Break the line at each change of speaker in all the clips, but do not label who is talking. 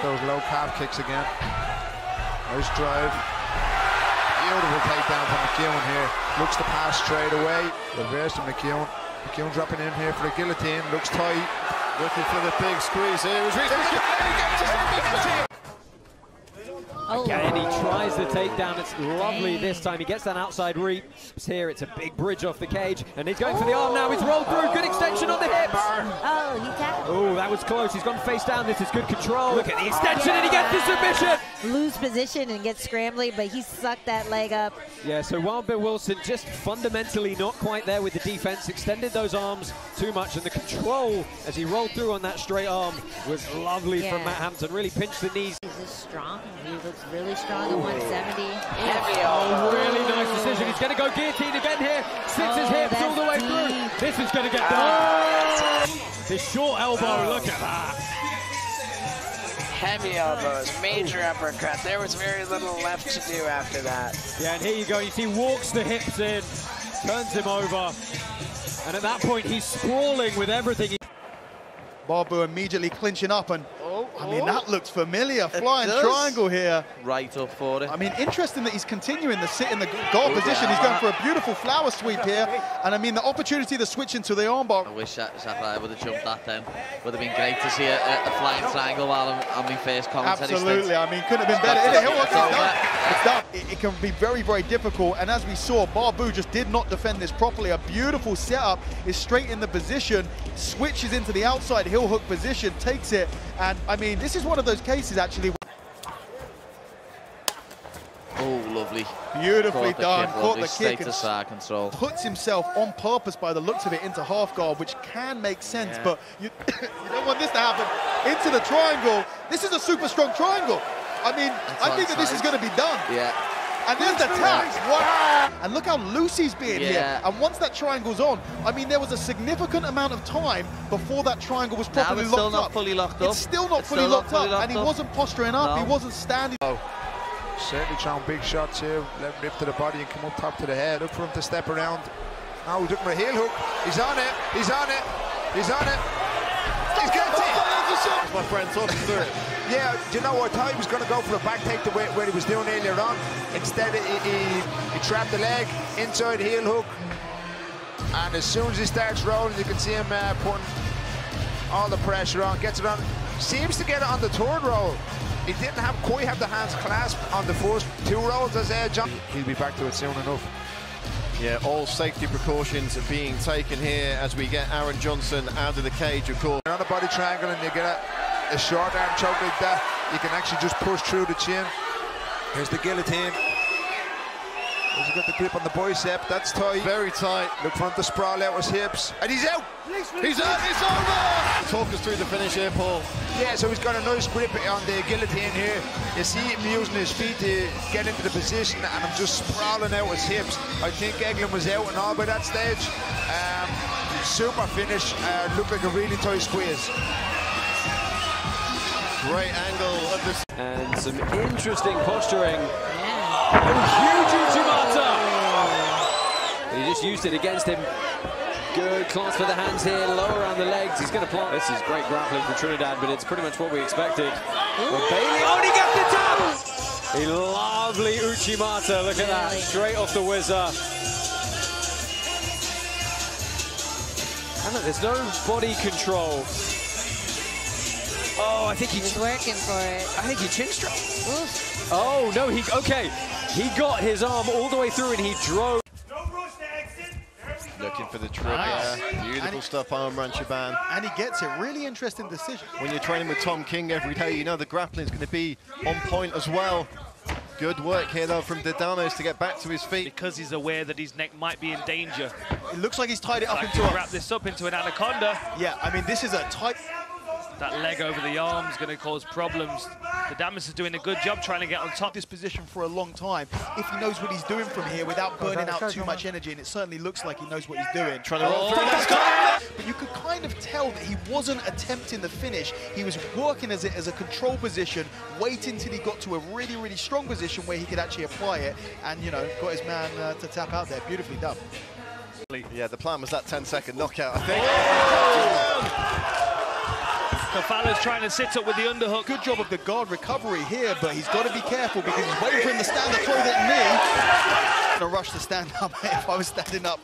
those low calf kicks again. Nice drive. Beautiful takedown from McKeown here. Looks to pass straight away. Reverse to McKeown. McKeown dropping in here for the guillotine. Looks tight.
Looking for the big squeeze here.
Again, he tries the takedown. It's lovely this time. He gets that outside reap. Here, it's a big bridge off the cage. And he's going for the arm now. He's rolled through. Good extension on the hips.
Oh, he tapped.
Oh, that was close. He's gone face down. This is good control. Look at the extension, and he gets the submission.
Lose position and get scrambly, but he sucked that leg up.
Yeah, so Wild Bill Wilson just fundamentally not quite there with the defense. Extended those arms too much, and the control as he rolled through on that straight arm was lovely from Matt Hampton. Really pinched the knees.
He's strong. He looks really strong at 170.
Heavy. Oh, really nice decision. He's going to go guillotine again here. Sits his hips all the way through. This is going to get done. His short elbow, look at that.
Heavy elbows, major uppercut. There was very little left to do after that.
Yeah, and here you go. You see, walks the hips in, turns him over. And at that point, he's sprawling with everything.
Barbu immediately clinching up, and I mean, that looks familiar. Flying triangle here.
Right up for it.
I mean, interesting that he's continuing to sit in the guard position. He's going for a beautiful flower sweep here. And I mean, the opportunity to switch into the armbar.
I wish Sakurai would have jumped that then. Would have been great to see a flying triangle while I'm my first commentary.
Absolutely. I mean, couldn't have been better. It's done. It can be very, very difficult. And as we saw, Barbu just did not defend this properly. A beautiful setup, is straight in the position, switches into the outside heel hook position, takes it. And I mean, this is one of those cases actually.
Oh, lovely.
Beautifully done. Caught the kick
to side control.
Puts himself on purpose by the looks of it into half guard, which can make sense, but you, you don't want this to happen. Into the triangle. This is a super strong triangle. I mean, I think that this is going to be done.
Yeah.
And there's the tap. Wow. And look how loose he's being here. And once that triangle's on, I mean, there was a significant amount of time before that triangle was properly locked up.
It's still not fully locked up.
It's still not fully locked up. And he wasn't posturing up. He wasn't standing.
Certainly throwing big shots here. Let him rip to the body and come up top to the head. Look for him to step around. Now he's looking for a heel hook. He's on it. He's on it. He's on it. He's getting it.
My friend talking through it.
Yeah, do you know what? I thought he was going to go for a back take the way where he was doing earlier on. Instead, he trapped the leg, inside heel hook. And as soon as he starts rolling, you can see him putting all the pressure on. Gets it on. Seems to get it on the third roll. He didn't quite have the hands clasped on the first two rolls as John. He'll be back to it soon enough.
Yeah, all safety precautions are being taken here as we get Aaron Johnson out of the cage, of course.
You're on a body triangle and you get a short arm choke like that, you can actually just push through the chin. Here's the guillotine. He's got the grip on the bicep, that's tight.
Very tight.
Look for him to sprawl out his hips. And he's out!
He's out, it's over! Talk us through the finish here, Paul.
Yeah, so he's got a nice grip on the guillotine here. You see him using his feet to get into the position, and I'm just sprawling out his hips. I think Eglin was out and all by that stage. Super finish, looked like a really tight squeeze.
Great angle of this.
And some interesting posturing. Huge Uchimata! He just used it against him. Good clasp for the hands here, lower around the legs. He's going to plant. This is great grappling from Trinidad, but it's pretty much what we expected. Well, Bailey, oh, he gets the tap! A lovely Uchimata, look at that, straight off the whizzer. And look, there's no body control. Oh, I think
he's working for it.
I think he chin struck. Oh, no, okay. He got his arm all the way through and he drove.
Looking for the trip. Beautiful stuff, Armran Shaban.
And he gets it. Really interesting decision.
When you're training with Tom King every day, you know the grappling is going to be on point as well. Good work here, though, from Didanos to get back to his feet.
Because he's aware that his neck might be in danger.
It looks like he's tied it up into
a... wrap this up into an anaconda.
Yeah, I mean, this is a tight...
That leg over the arm is going to cause problems. Didanos is doing a good job trying to get on top.
This position for a long time, if he knows what he's doing from here without burning out too much energy, and it certainly looks like he knows what he's doing.
Trying to roll through.
But you could kind of tell that he wasn't attempting the finish. He was working as a control position, waiting till he got to a really, really strong position where he could actually apply it, and, you know, got his man to tap out there. Beautifully done.
Yeah, the plan was that 10-second knockout, I think.
Fowler's trying to sit up with the underhook.
Good job of the guard recovery here, but he's got to be careful because he's waiting for him to stand up, throw that knee. I'm going to rush to stand up if I was standing up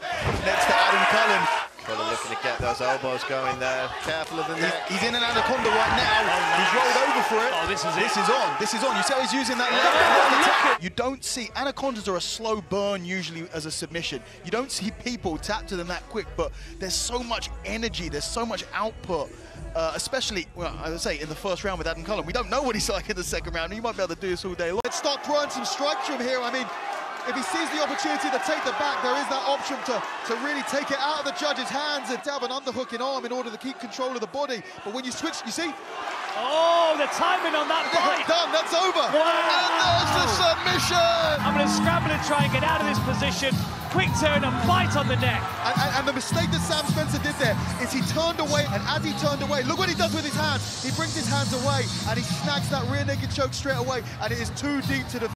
next to Adam Cullen.
Cullen looking to get those elbows going there. Careful of the neck.
He's in an anaconda right now. He's rolled over for it.
Oh, this is it.
This is on. This is on. You see how he's using that leg? You don't see, anacondas are a slow burn usually as a submission. You don't see people tap to them that quick, but there's so much energy, there's so much output. Especially, well, I would say in the first round with Adam Cullen. We don't know what he's like in the second round. He might be able to do this all day long. Let's start throwing some strikes from here. I mean, if he sees the opportunity to take the back, there is that option to really take it out of the judge's hands and to have an underhooking arm in order to keep control of the body. But when you switch, you see?
Oh, the timing on that fight.
Done, that's over.
Wow.
And there's the submission.
I'm going to scramble and try and get out of this position. Quick turn and bite on the neck.
And the mistake that Sam Spencer did there is he turned away, and as he turned away, look what he does with his hands. He brings his hands away, and he snags that rear naked choke straight away, and it is too deep to the